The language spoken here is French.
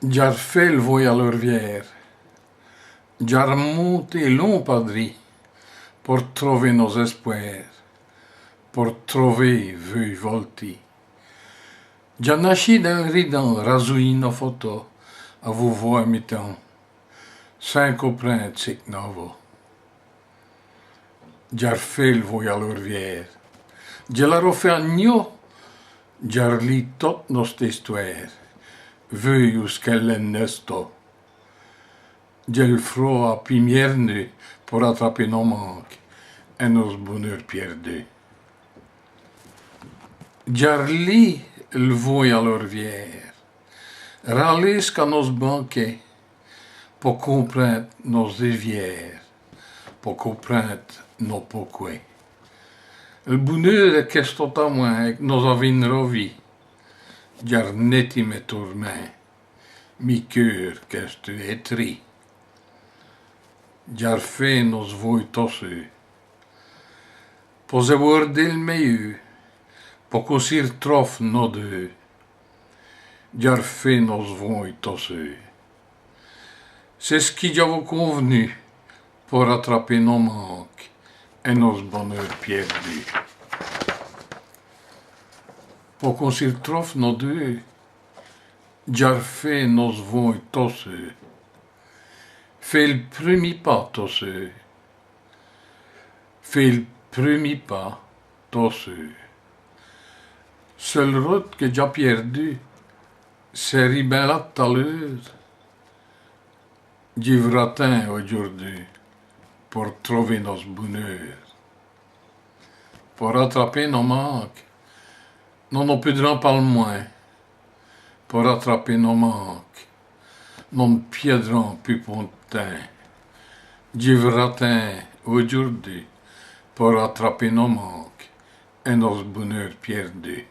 Già fait le voy à l'orvière, già remonté long padri, pour trouver nos espoirs, pour trouver veuille volti. Già nasci d'un ridan, razouille nos photos, à vous voir mi-temps, sans comprendre ce que novo. Già fait le voy à l'orvière, già la refait agno, già li tot nostre histoire. Veuille où qu'elle est nesto. J'ai le froid à pimierne pour attraper nos manques et nos bonheurs perdus. Jarli le voy à l'orvière, râler qu'à nos banquets, pour comprendre nos rivières, pour comprendre nos pourquoi. Le bonheur est qu'est à moi que nos avons revu. Jar netti me tourments, mi cœur qu'est étri. Jar fait nos voi tossu. Pose guarder il meilleur, pour cosir trof nos deux. Jar fait nos voi tossu. C'est ce qui j'avais convenu pour rattraper nos manques et nos bonheurs perdus. Pour cosir trof nos deux, jar fait nos voi tossu. Fais le premier pas, tossu. Fais le premier pas, tossu. Seule route que j'ai perdue, c'est ribella tout à l'heure. J'y vratin aujourd'hui pour trouver nos bonheurs, pour rattraper nos manques. Non, on peut pas le moins. Pour rattraper nos manques, non piedrons plus pontin. J'y vratin aujourd'hui pour rattraper nos manques et nos bonheurs perdus.